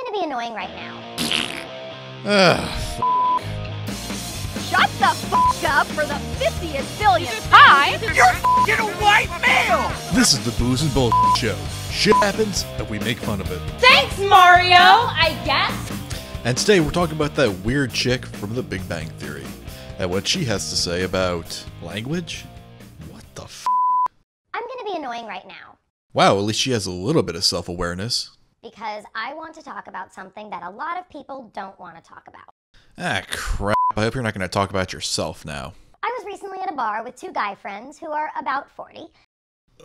gonna be annoying right now. Shut the fuck up for the 50th billionth time! You're f***ing a white male! This is the Booze and Bullshit Show. Shit happens, and we make fun of it. Thanks, Mario, I guess. And today we're talking about that weird chick from The Big Bang Theory, and what she has to say about language. What the f***? I'm gonna be annoying right now. Wow, at least she has a little bit of self-awareness. Because I want to talk about something that a lot of people don't want to talk about. Ah, crap. I hope you're not going to talk about yourself now. I was recently at a bar with two guy friends who are about 40.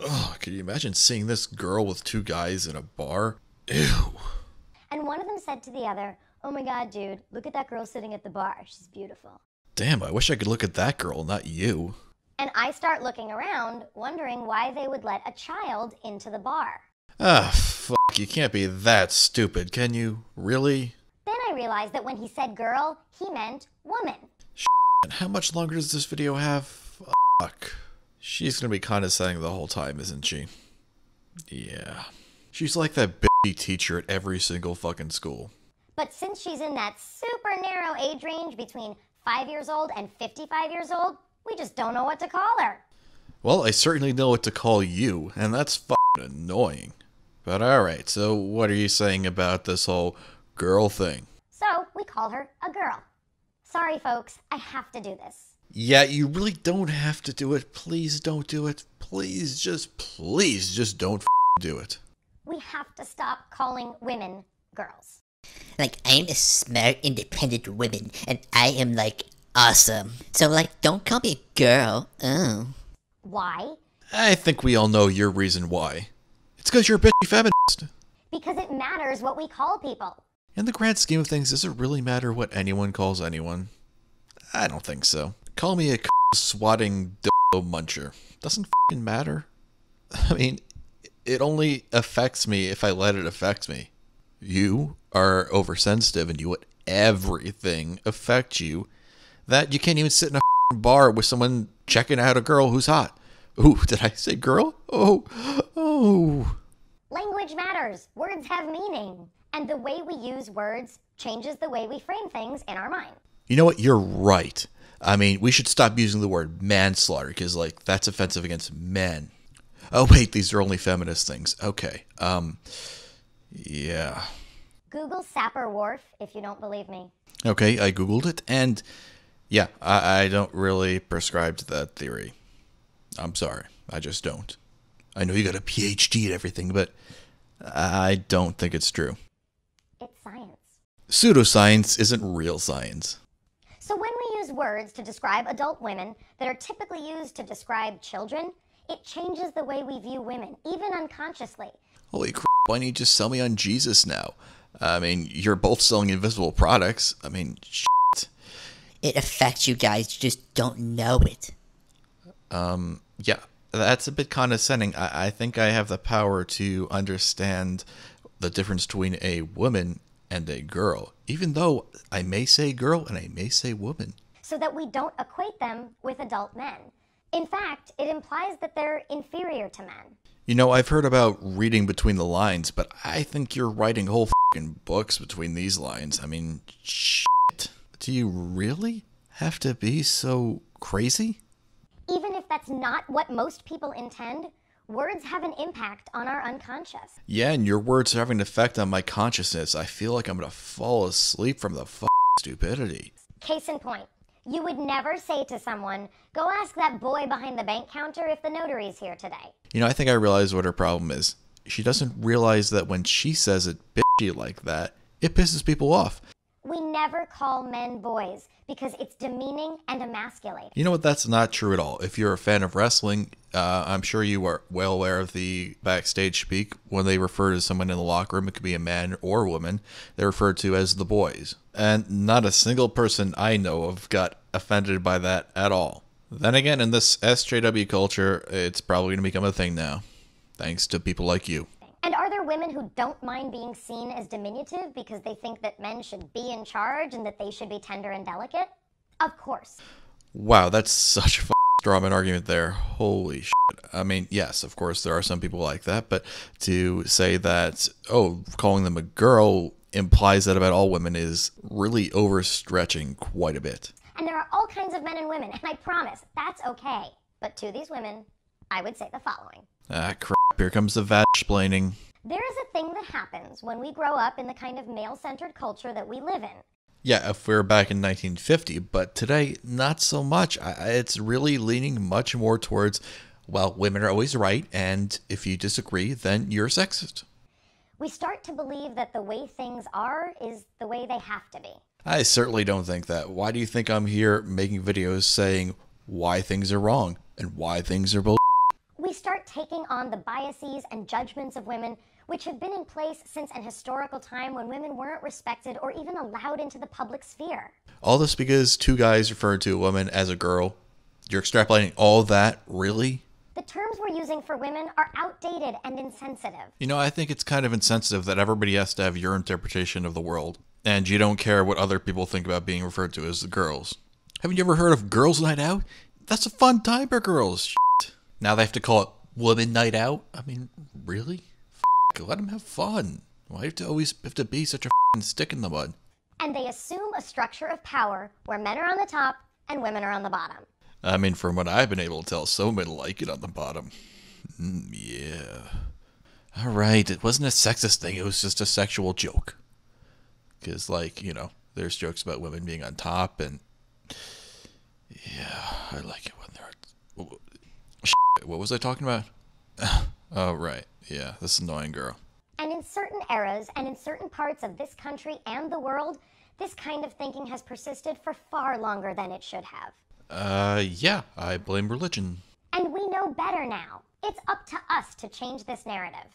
Ugh, can you imagine seeing this girl with two guys in a bar? Ew. And one of them said to the other, "Oh my god, dude, look at that girl sitting at the bar. She's beautiful." Damn, I wish I could look at that girl, not you. And I start looking around, wondering why they would let a child into the bar. Ah, fuck, you can't be that stupid, can you? Really? Then I realized that when he said girl, he meant woman. And how much longer does this video have? Fuck. She's gonna be condescending the whole time, isn't she? Yeah. She's like that bitchy teacher at every single fucking school. But since she's in that super narrow age range between 5 years old and 55 years old, we just don't know what to call her. Well, I certainly know what to call you, and that's fucking annoying. But alright, so what are you saying about this whole girl thing? So we call her a girl. Sorry folks, I have to do this. Yeah, you really don't have to do it. Please don't do it. Please just don't do it. We have to stop calling women girls. Like, I'm a smart, independent woman, and I am, like, awesome. So, like, don't call me a girl. Oh. Why? I think we all know your reason why. It's because you're a bitchy feminist. Because it matters what we call people. In the grand scheme of things, does it really matter what anyone calls anyone? I don't think so. Call me a swatting dildo muncher. Doesn't fucking matter. I mean, it only affects me if I let it affect me. You are oversensitive and you let everything affect you that you can't even sit in a bar with someone checking out a girl who's hot. Ooh, did I say girl? Oh. Language matters. Words have meaning. And the way we use words changes the way we frame things in our mind. You know what? You're right. I mean, we should stop using the word manslaughter because, like, that's offensive against men. Oh, wait, these are only feminist things. Okay. Yeah. Google Sapper Wharf if you don't believe me. Okay, I Googled it, and yeah, I don't really prescribe to that theory. I'm sorry. I just don't. I know you got a PhD and everything, but I don't think it's true. It's science. Pseudoscience isn't real science. So when we use words to describe adult women that are typically used to describe children, it changes the way we view women, even unconsciously. Holy crap, why don't you just sell me on Jesus now? I mean, you're both selling invisible products. I mean, shit. It affects you guys, you just don't know it. Yeah, that's a bit condescending. I think I have the power to understand the difference between a woman and a girl, even though I may say girl and I may say woman. So that we don't equate them with adult men. In fact, it implies that they're inferior to men. You know, I've heard about reading between the lines, but I think you're writing whole fucking books between these lines. I mean, shit. Do you really have to be so crazy? Even if that's not what most people intend, words have an impact on our unconscious. Yeah, and your words are having an effect on my consciousness. I feel like I'm gonna fall asleep from the stupidity. Case in point, you would never say to someone, "Go ask that boy behind the bank counter if the notary's here today." You know, I think I realize what her problem is. She doesn't realize that when she says it bitchy like that, it pisses people off. We never call men boys because it's demeaning and emasculating. You know what? That's not true at all. If you're a fan of wrestling, I'm sure you are well aware of the backstage speak. When they refer to someone in the locker room, it could be a man or woman, they're referred to as the boys. And not a single person I know of got offended by that at all. Then again, in this SJW culture, it's probably going to become a thing now, thanks to people like you. And are there women who don't mind being seen as diminutive because they think that men should be in charge and that they should be tender and delicate? Of course. Wow, that's such a strawman argument there. Holy shit. I mean, yes, of course, there are some people like that, but to say that, oh, calling them a girl implies that about all women is really overstretching quite a bit. And there are all kinds of men and women, and I promise that's okay. But to these women, I would say the following. Ah, crap. Here comes the vag-splaining. There is a thing that happens when we grow up in the kind of male-centered culture that we live in. Yeah, if we were back in 1950, but today, not so much. It's really leaning much more towards, well, women are always right, and if you disagree, then you're sexist. We start to believe that the way things are is the way they have to be. I certainly don't think that. Why do you think I'm here making videos saying why things are wrong and why things are bull? We start taking on the biases and judgments of women which have been in place since an historical time when women weren't respected or even allowed into the public sphere. All this because two guys referred to a woman as a girl. You're extrapolating all that, really? The terms we're using for women are outdated and insensitive. You know, I think it's kind of insensitive that everybody has to have your interpretation of the world, and you don't care what other people think about being referred to as the girls. Haven't you ever heard of Girls' Night Out? That's a fun time for girls. Shit. Now they have to call it Woman Night Out? I mean, really? Let them have fun. Why do you have to always have to be such a stick in the mud? And they assume a structure of power where men are on the top and women are on the bottom. I mean, from what I've been able to tell, some men like it on the bottom. Yeah. Alright, it wasn't a sexist thing, it was just a sexual joke. Because, like, you know, there's jokes about women being on top, and... yeah, I like it when they're... What was I talking about? Oh, right. Yeah, this annoying girl. And in certain eras and in certain parts of this country and the world, this kind of thinking has persisted for far longer than it should have. Yeah, I blame religion. And we know better now. It's up to us to change this narrative.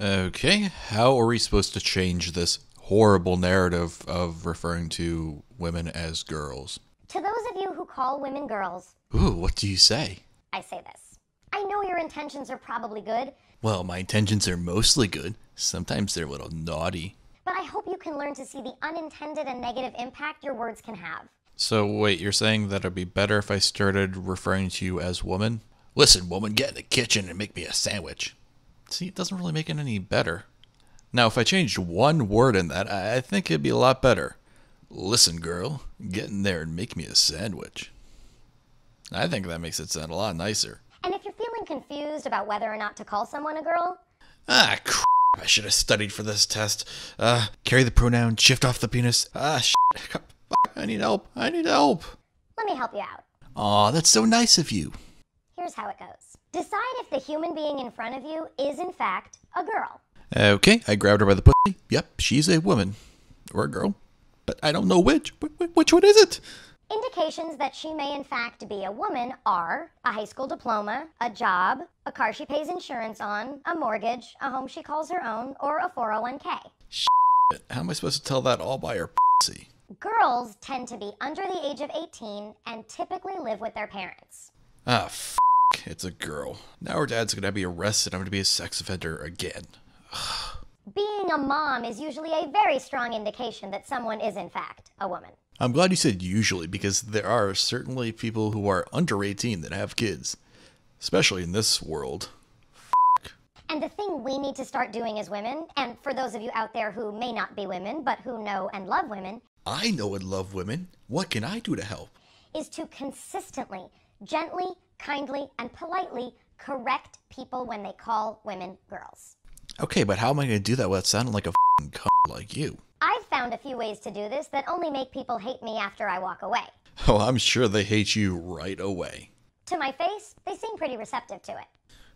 Okay, how are we supposed to change this horrible narrative of referring to women as girls? To those of you who call women girls, Ooh, what do you say? I say this. I know your intentions are probably good, Well, my intentions are mostly good. Sometimes they're a little naughty. but I hope you can learn to see the unintended and negative impact your words can have. So wait, you're saying that it'd be better if I started referring to you as woman? Listen, woman, get in the kitchen and make me a sandwich. See, it doesn't really make it any better. Now, if I changed one word in that, I think it'd be a lot better. Listen, girl, get in there and make me a sandwich. I think that makes it sound a lot nicer. And if you're feeling confused about whether or not to call someone a girl, Ah, crap. I should have studied for this test. Carry the pronoun, shift off the penis. Shit. Fuck, I need help. I need help. let me help you out. Aw, that's so nice of you. Here's how it goes. Decide if the human being in front of you is in fact a girl. Okay, I grabbed her by the pussy. Yep, she's a woman. Or a girl. But I don't know which. Which one is it? Indications that she may in fact be a woman are a high school diploma, a job, a car she pays insurance on, a mortgage, a home she calls her own, or a 401k. How am I supposed to tell that all by her pussy? Girls tend to be under the age of 18 and typically live with their parents. Ah, it's a girl. Now her dad's gonna be arrested. I'm gonna be a sex offender again. Being a mom is usually a very strong indication that someone is in fact a woman. I'm glad you said usually, because there are certainly people who are under 18 that have kids. Especially in this world. And the thing we need to start doing as women, and for those of you out there who may not be women but who know and love women, I know and love women. What can I do to help? is to consistently, gently, kindly, and politely correct people when they call women girls. Okay, but how am I going to do that without sounding like a cunt like you? I've found a few ways to do this that only make people hate me after I walk away. Oh, I'm sure they hate you right away. To my face, they seem pretty receptive to it.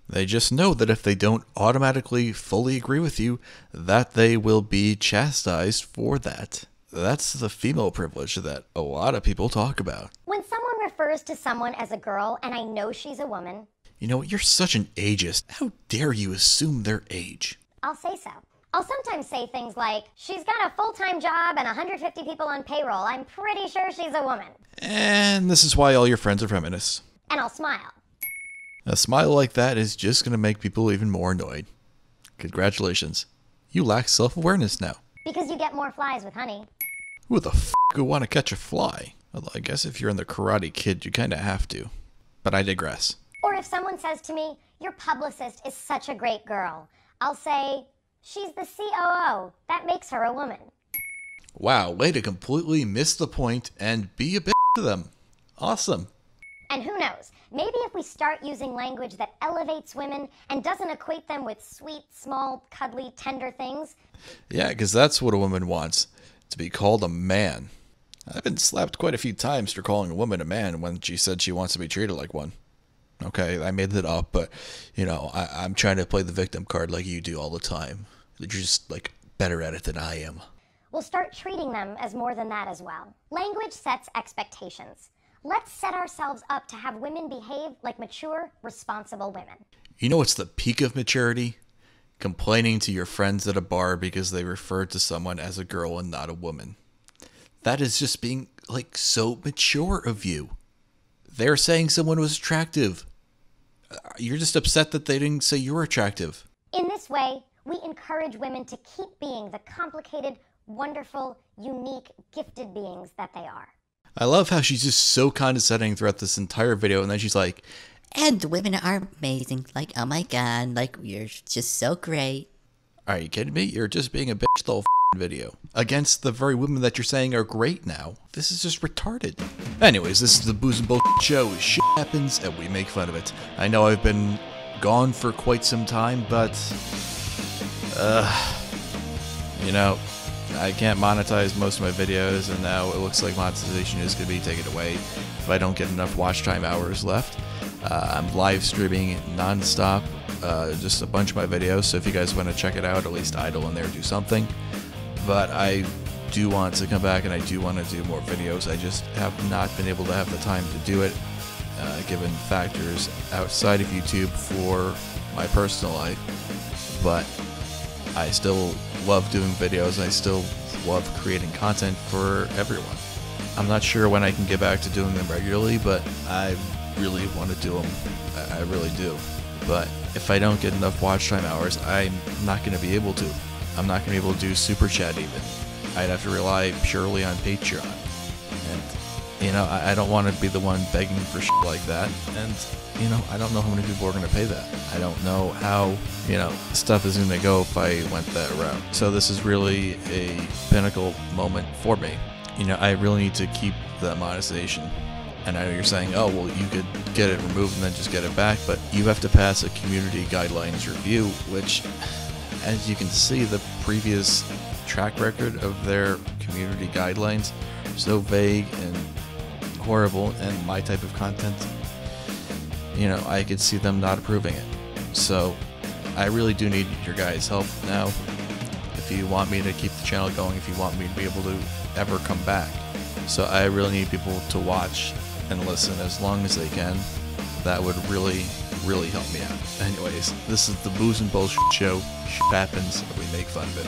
They just know that if they don't automatically fully agree with you, that they will be chastised for that. That's the female privilege that a lot of people talk about. When someone refers to someone as a girl and I know she's a woman, You know, you're such an ageist. How dare you assume their age? I'll say so. I'll sometimes say things like, she's got a full-time job and 150 people on payroll. I'm pretty sure she's a woman. And this is why all your friends are feminists. And I'll smile. A smile like that is just going to make people even more annoyed. Congratulations. You lack self-awareness now. Because you get more flies with honey. Who the f*** would want to catch a fly? Although I guess if you're in the Karate Kid, you kind of have to. But I digress. Or if someone says to me, your publicist is such a great girl, I'll say, she's the COO. That makes her a woman. Wow, way to completely miss the point and be a bitch to them. Awesome. And who knows, maybe if we start using language that elevates women and doesn't equate them with sweet, small, cuddly, tender things. Yeah, because that's what a woman wants, to be called a man. I've been slapped quite a few times for calling a woman a man when she said she wants to be treated like one. Okay, I made that up, but, I'm trying to play the victim card like you do all the time. You're just, better at it than I am. We'll start treating them as more than that as well. Language sets expectations. Let's set ourselves up to have women behave like mature, responsible women. You know what's the peak of maturity? Complaining to your friends at a bar because they referred to someone as a girl and not a woman. That is just being, so mature of you. They're saying someone was attractive. You're just upset that they didn't say you were attractive. In this way, we encourage women to keep being the complicated, wonderful, unique, gifted beings that they are. I love how she's just so condescending throughout this entire video, and then she's like, And women are amazing. Oh my god, you're just so great. are you kidding me? You're just being a bitch the whole video. Against the very women that you're saying are great now. This is just retarded. Anyways, this is the Booze and Bullshit Show. Shit happens and we make fun of it. I know I've been gone for quite some time, but I can't monetize most of my videos, and now it looks like monetization is going to be taken away if I don't get enough watch time hours left. I'm live streaming non-stop, just a bunch of my videos, so if you guys want to check it out, at least idle in there, do something. But I do want to come back and I do want to do more videos. I just have not been able to have the time to do it, given factors outside of YouTube for my personal life. But I still love doing videos. I still love creating content for everyone. I'm not sure when I can get back to doing them regularly, but I really want to do them. I really do. But if I don't get enough watch time hours, I'm not going to be able to. I'm not going to be able to do Super Chat even. I'd have to rely purely on Patreon. And, I don't want to be the one begging for shit like that. And, I don't know how many people are going to pay that. I don't know how, stuff is going to go if I went that route. So this is really a pinnacle moment for me. I really need to keep that monetization. And I know you're saying, oh, well, you could get it removed and then just get it back, but you have to pass a community guidelines review, which, as you can see, the previous track record of their community guidelines are so vague and horrible, and my type of content, I could see them not approving it. So I really do need your guys' help now. If you want me to keep the channel going, if you want me to be able to ever come back. So I really need people to watch and listen as long as they can. That would really, really help me out. Anyways, this is the Booze and Bullshit Show. Shit happens, and we make fun of it.